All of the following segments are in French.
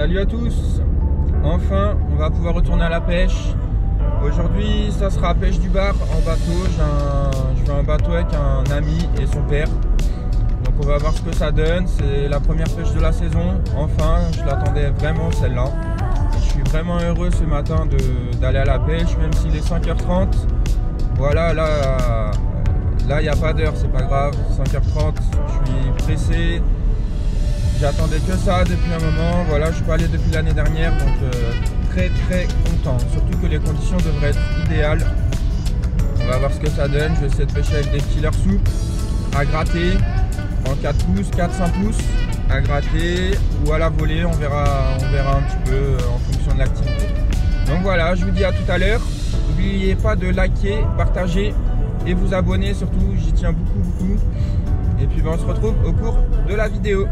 Salut à tous. Enfin, on va pouvoir retourner à la pêche. Aujourd'hui, ça sera pêche du bar en bateau. Je fais un bateau avec un ami et son père. Donc on va voir ce que ça donne. C'est la première pêche de la saison. Enfin, je l'attendais vraiment celle-là. Je suis vraiment heureux ce matin d'aller à la pêche, même s'il est 5h30. Voilà, là il n'y a pas d'heure, c'est pas grave. 5h30, je suis pressé. J'attendais que ça depuis un moment. Voilà, je suis pas allé depuis l'année dernière, donc très content. Surtout que les conditions devraient être idéales. On va voir ce que ça donne. Je vais essayer de pêcher avec des killer soupes à gratter en 4 pouces, 4-5 pouces à gratter ou à la volée. On verra un petit peu en fonction de l'activité. Donc voilà, je vous dis à tout à l'heure. N'oubliez pas de liker, partager et vous abonner surtout. J'y tiens beaucoup. Et puis on se retrouve au cours de la vidéo.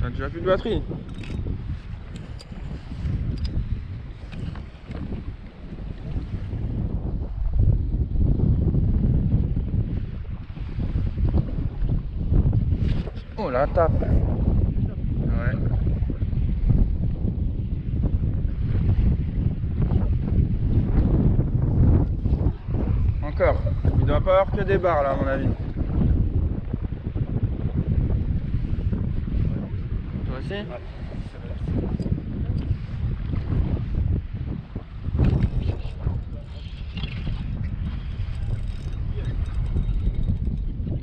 T'as déjà plus de batterie? Oh la tape! Ouais. Encore. Il doit pas avoir que des barres là à mon avis. Toi aussi? Ouais.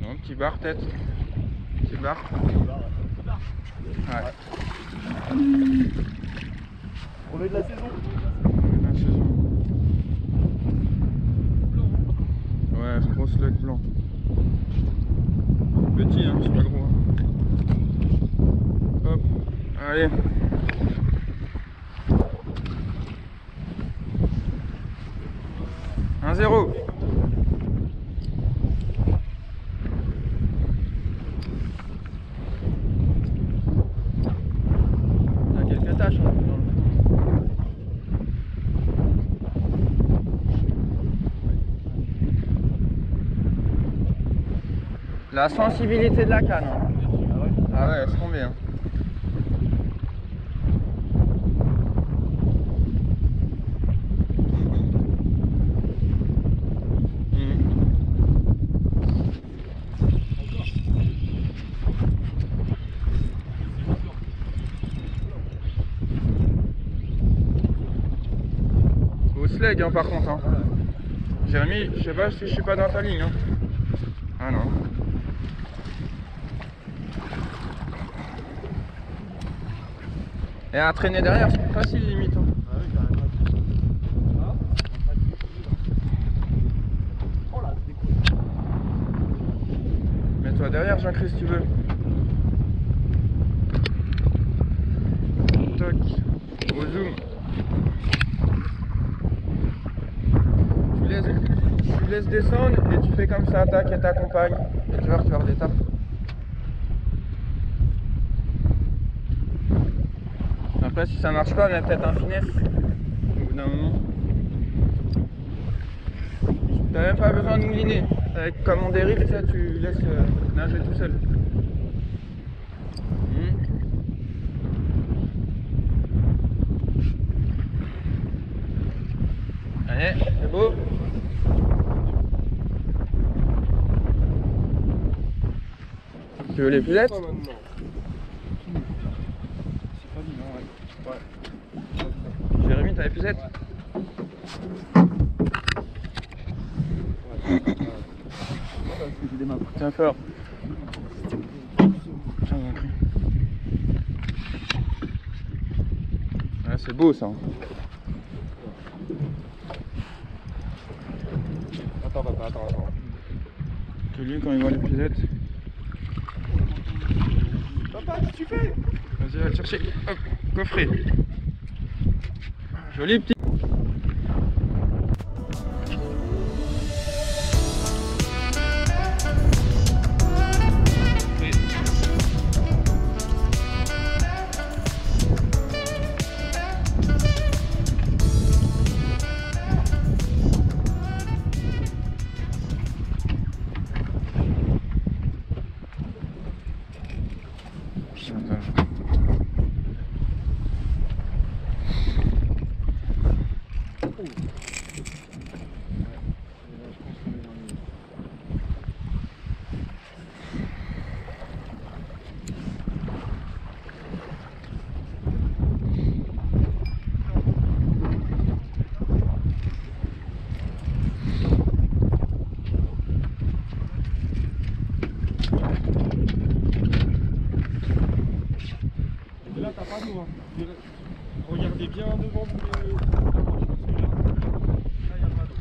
Non, petit bar peut-être. Petit bar. Ouais. On est de la saison. Ouais, gros slug blanc. Petit, hein, c'est pas gros. Hein. Hop, allez. Un 0. Il y a quelques taches hein, dans le fond. La sensibilité de la canne. Hein. Ah ouais, laisse tomber. Hein. Au slag hein, par contre. Hein. Jérémy, je sais pas si je suis pas dans ta ligne. Hein. Ah non. Et à traîner derrière, c'est plus facile limite. Hein. Ah oui, carrément. Oh là, c'est cool. Mets-toi derrière, Jean-Christ, si tu veux. Toc, au zoom. Tu laisses descendre et tu fais comme ça, tac, et t'accompagnes. Et tu vas faire des tapes. Après, si ça marche pas, mais peut-être un finesse au bout d'un moment. T'as même pas besoin de mouliner. Avec, comme on dérive, ça, tu laisses nager tout seul. Allez, c'est beau. Tu veux les puzettes? Pas maintenant. C'est pas dit, non, ouais. Jérémy, t'as les puzettes? J'ai des mains. Tiens fort. Tiens, Jean-Cri. Ouais, c'est beau ça. Attends, papa, attends. Que lui quand il voit les puzettes. Papa, qu'est-ce que tu fais? Vas-y, va le chercher. Hop, coffret. Joli petit. Là, t'as pas d'eau. Hein. Regardez bien devant vous. Là, il n'y a pas d'eau.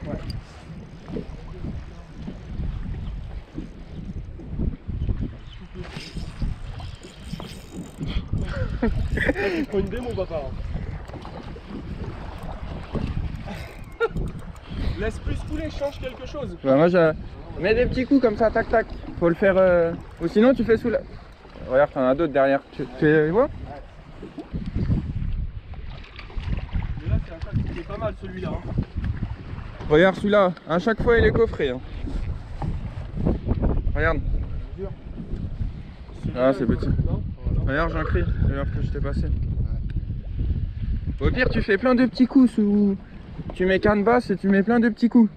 Ouais. Tu prends une démo, papa. Laisse plus couler, change quelque chose. Bah moi je mets des petits coups comme ça, tac tac. Faut le faire. Ou sinon tu fais sous la. Regarde, t'en as d'autres derrière. Tu vois? Mais là, c'est un sac qui est pas mal celui-là. Hein. Regarde celui-là. À chaque fois il est coffré. Hein. Regarde. Ah c'est petit. Regarde, Jean-Cri. Regarde que je t'ai passé. Au pire tu fais plein de petits coups sous. Tu mets canne basse et tu mets plein de petits coups.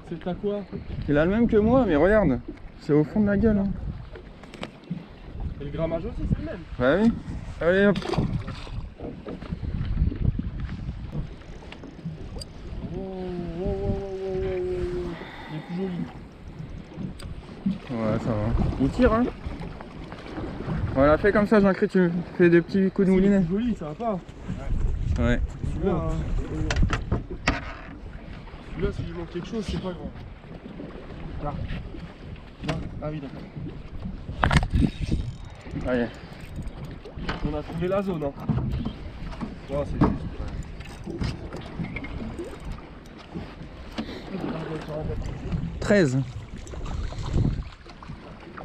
C'est à quoi? Il a le même que moi, mais regarde, c'est au fond de la gueule. Hein. Et le grammage aussi, c'est le même. Bah oui. Allez hop. Il est plus joli. Ouais, ça va. Il tire, hein. Voilà, fais comme ça, Jean-Cri, tu fais des petits coups de moulinet. C'est joli, ça va pas. Ouais. Celui-là, celui-là, s'il manque quelque chose, c'est pas grand. Là. Là. Ah oui, d'accord. Allez. On a trouvé la zone. Hein. Oh, c'est juste. 13.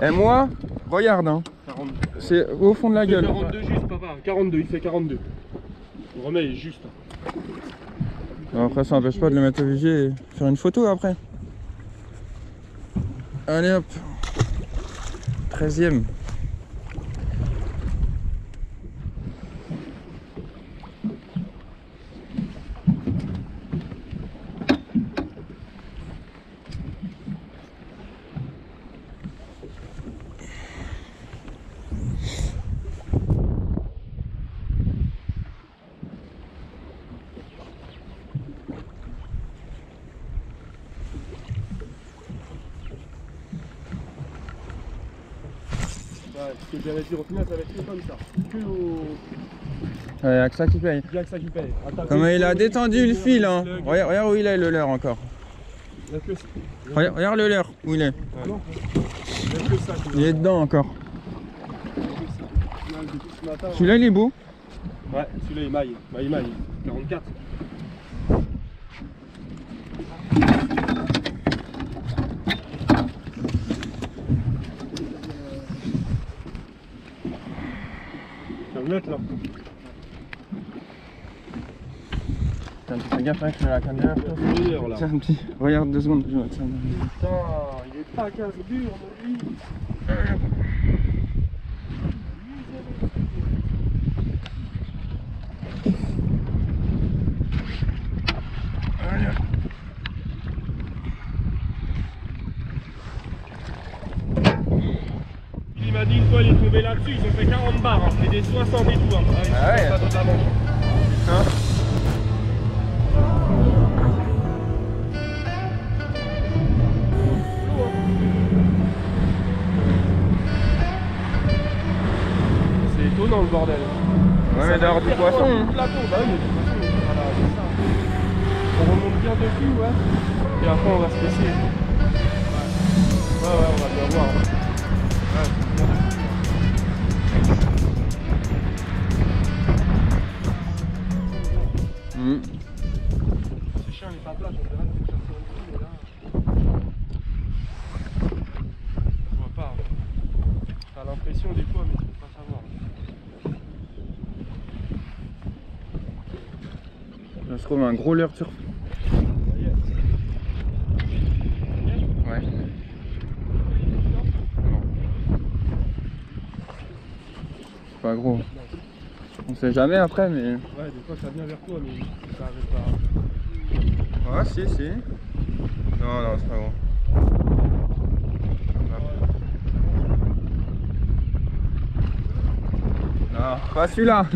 Et moi, regarde, hein. 42. C'est au fond de la Il fait gueule. 42 juste, papa. 42, il fait 42. Le remets, il est juste. Bon, après, ça n'empêche pas de le mettre au vivier et faire une photo après. Allez hop. 13e. Ouais, ce que j'allais dire, au final, ça va être que comme ça. Que au. Ouais, y'a que ça qui paye. Bien que ça qui paye. Comment il a détendu le fil, hein. Regarde, regarde où il est le leurre encore. Il n'y a que ça. Regarde, regarde le leurre, où il est. Non. Il n'y a que ça. Il est dedans encore. Ce matin, Celui-là, il est beau. ouais, celui-là il maille. Bah, il maille. 44. Tu vas me mettre là. Tiens, tu fais gaffe, hein, je mets la canne derrière toi. C'est meilleur là. Tiens, un petit. Regarde 2 secondes. Je vais mettre ça. Putain, il est pas 15 dur, lui. bateau elle est tombée là-dessus, ils ont fait 40 bars, hein. Et des 60 et tout. Hein. Ah ouais. Ça donne la manche. Hein? C'est étonnant le bordel. Ouais, mais d'avoir du poisson. Hein. Plateau, bah oui, mais du poisson, voilà, c'est ça. On remonte bien dessus, ouais. Et après on va se laisser. Ouais, on va bien voir. Ouais, c'est bien dessus. C'est chiant, il est pas plat, on dirait qu'on cherche sur une ligne, mais là. Je vois pas. T'as l'impression des fois, mais tu peux pas savoir. Là, je trouve un gros leurre sur. Ouais. Non. Pas gros. On sait jamais après, mais. Ouais, des fois ça vient vers toi, mais ça arrive pas. Ah, si. Non, c'est pas gros. Non, pas celui-là.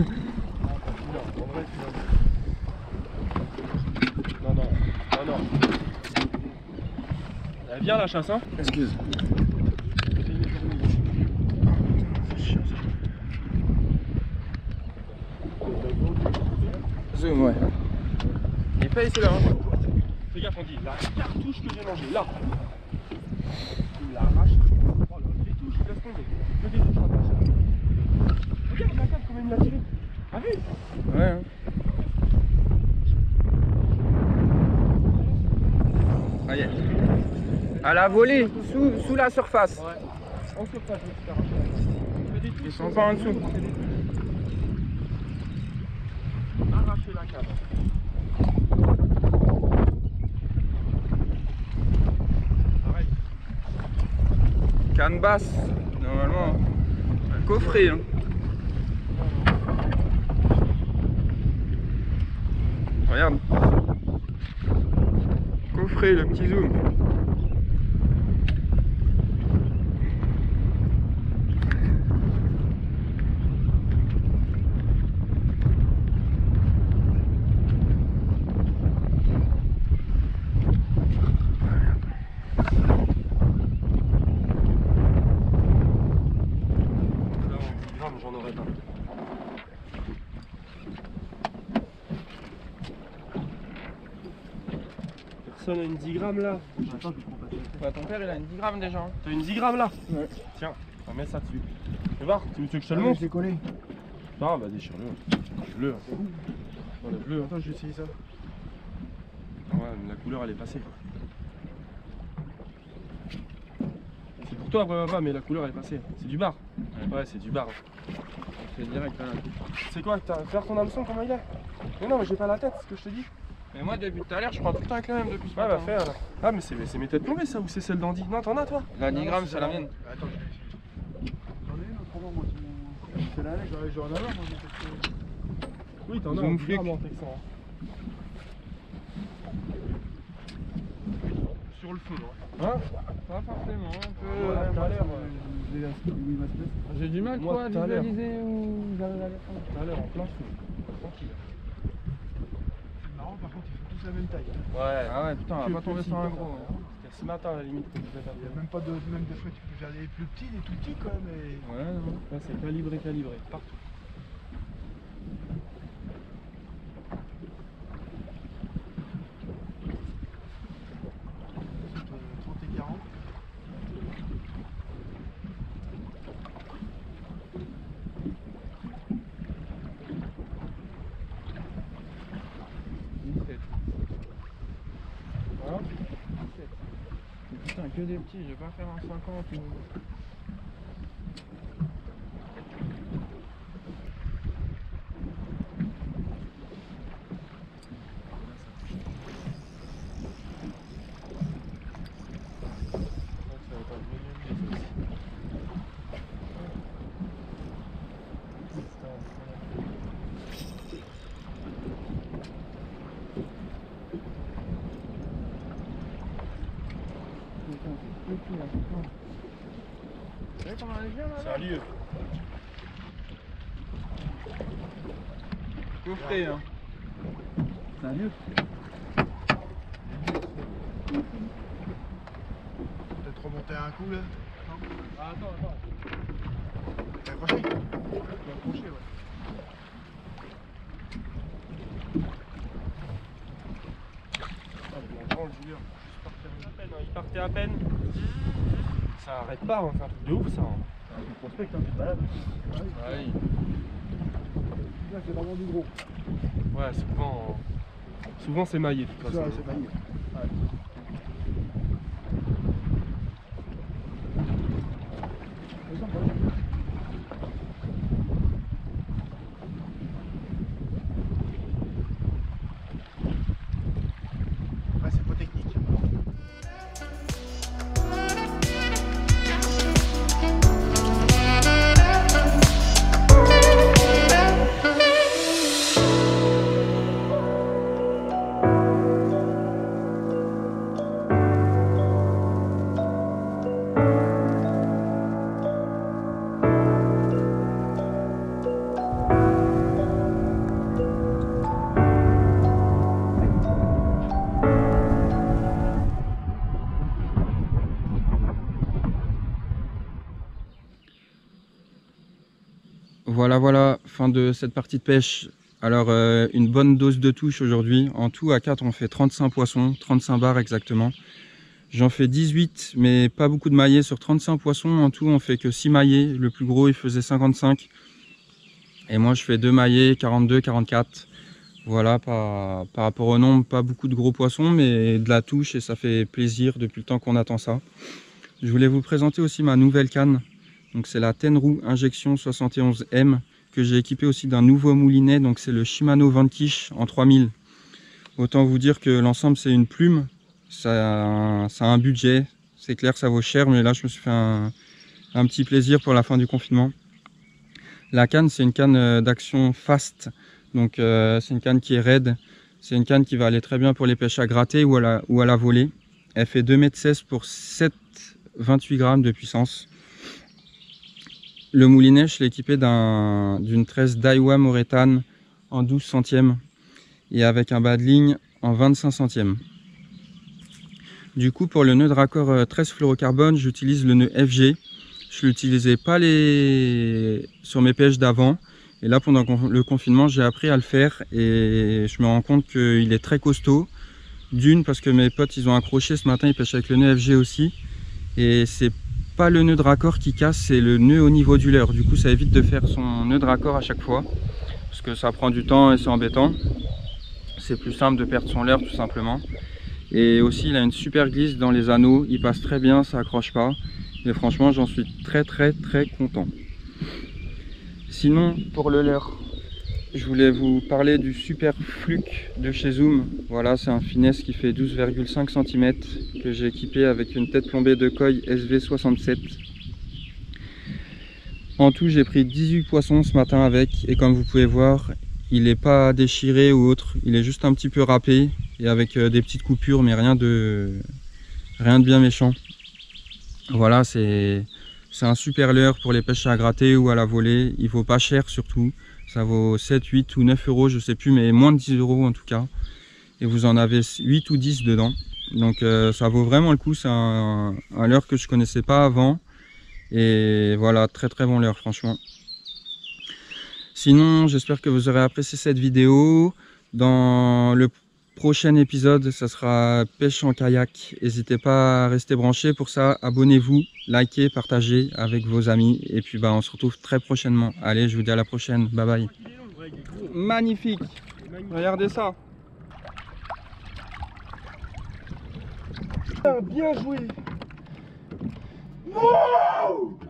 Non. Elle vient la chasse, hein? Excuse. Zoom, ouais. Il paye celui-là, hein. Fais gaffe, on dit la cartouche que j'ai mangée, là. Il l'arrache. Oh là, les touches, laisse tomber. Que des touches à passer. Regarde la carte, comment il me l'a tiré. Ah oui. Ouais. Hein. Ah, yeah. À la volée, sous la surface. Ouais. En surface, je vais te faire arracher. Ils sont pas en dessous. Arracher la canne. Pareil. Canne basse, normalement. Un coffret. Hein. Regarde. Coffret, le petit zoom. J'en aurais pas. Personne a une 10 grammes là. Ouais, ton père il a une 10 grammes déjà. Hein. T'as une 10 grammes là? Ouais. Tiens, on va mettre ça dessus. Tu veux voir? Tu veux que je te le montre? Je l'ai collé. Ah bah déchire-le. Enlève-le. Enlève-le. Attends, je vais essayer ça. Ouais, mais la couleur elle est passée. C'est pour toi, ouais, mais la couleur elle est passée. C'est du bar. Ouais, c'est du bar. C'est direct là. C'est quoi? T'as faire ton hameçon comment il est? Mais non, mais j'ai pas la tête, c'est ce que je te dis. Mais moi depuis tout à l'heure je prends tout le temps avec le même depuis ce Ouais, matin. bah faire là. Ah, mais c'est mes têtes tombées ça ou c'est celle d'Andy? Non, t'en as toi? La 10 grammes c'est la mienne. Attends, je vais essayer. J'en ai une autrement, moi, c'est la lèche, j'aurais en avoir, moi, parce que... Oui, t'en as Zoom un flic. en texan. Sur le fond, hein. Pas forcément, un peu. Ouais, tout à l'heure. J'ai du mal Moi, toi à tout à l'heure. visualiser où j'arrive à les prendre. Tout à l'heure en plein feu. Tranquille. C'est marrant, par contre, ils font tous la même taille. Ouais. Ah ouais putain on va pas tomber sur un gros. Hein. C'était ce matin à la limite que vous êtes Il n'y a même pas de... Même des fois, tu peux faire des plus petits, des tout petits, quand même, et... Ouais non. Là c'est calibré, partout. C'est 30 et 40. Voilà. Putain que des petits, je vais pas faire un 50 ou... C'est un lieu. Coffret, hein. C'est un lieu. Peut-être remonter à un coup là. Ah, attends. T'as accroché? T'as accroché, ouais. Il partait à peine. Ça arrête pas, hein. C'est un truc de ouf ça. Tu prospectes, hein, tu te balades. Oui. Là, c'est vraiment du gros. Ouais, souvent c'est maillé de toute Ça, façon. c'est maillé. Ouais. Ouais, c'est pas technique. Voilà, fin de cette partie de pêche. Alors une bonne dose de touche aujourd'hui. En tout à 4 on fait 35 poissons, 35 bars exactement. J'en fais 18 mais pas beaucoup de maillets sur 35 poissons. En tout on fait que 6 maillets. Le plus gros il faisait 55. Et moi je fais 2 maillets, 42, 44. Voilà, par rapport au nombre, pas beaucoup de gros poissons mais de la touche et ça fait plaisir depuis le temps qu'on attend ça. Je voulais vous présenter aussi ma nouvelle canne. Donc c'est la Tenrou Injection 71M que j'ai équipé aussi d'un nouveau moulinet. Donc c'est le Shimano Vanquish en 3000. Autant vous dire que l'ensemble c'est une plume. Ça a un budget. C'est clair que ça vaut cher, mais là je me suis fait un petit plaisir pour la fin du confinement. La canne c'est une canne d'action fast. Donc c'est une canne qui est raide. C'est une canne qui va aller très bien pour les pêches à gratter ou à la volée. Elle fait 2,16 m pour 7,28 g de puissance. Le moulinet, je l'ai équipé d'une tresse Daiwa Moretane en 12 centièmes et avec un bas de ligne en 25 centièmes. Du coup, pour le nœud de raccord 13 fluorocarbone, j'utilise le nœud FG. Je ne l'utilisais pas sur mes pêches d'avant. Et là, pendant le confinement, j'ai appris à le faire et je me rends compte qu'il est très costaud. D'une, parce que mes potes, ils ont accroché ce matin, ils pêchent avec le nœud FG aussi. Et c'est pas le nœud de raccord qui casse, c'est le nœud au niveau du leurre. Du coup ça évite de faire son nœud de raccord à chaque fois parce que ça prend du temps et c'est embêtant. C'est plus simple de perdre son leurre tout simplement. Et aussi il a une super glisse dans les anneaux, il passe très bien, ça accroche pas et franchement j'en suis très content. Sinon pour le leurre, je voulais vous parler du Super Fluke de chez Zoom. Voilà, c'est un finesse qui fait 12,5 cm que j'ai équipé avec une tête plombée de koi SV67. En tout, j'ai pris 18 poissons ce matin avec et comme vous pouvez voir, il n'est pas déchiré ou autre. Il est juste un petit peu râpé et avec des petites coupures, mais rien de bien méchant. Voilà, c'est un super leurre pour les pêches à gratter ou à la volée. Il vaut pas cher surtout. Ça vaut 7, 8 ou 9 euros, je sais plus, mais moins de 10 euros en tout cas. Et vous en avez 8 ou 10 dedans. Donc ça vaut vraiment le coup. C'est un leurre que je connaissais pas avant. Et voilà, très bon leurre franchement. Sinon, j'espère que vous aurez apprécié cette vidéo. Dans le prochain épisode, ça sera pêche en kayak. N'hésitez pas à rester branchés. Pour ça, abonnez-vous, likez, partagez avec vos amis. Et puis on se retrouve très prochainement. Allez, je vous dis à la prochaine. Bye bye. Magnifique. Regardez ça. Bien joué. Wow.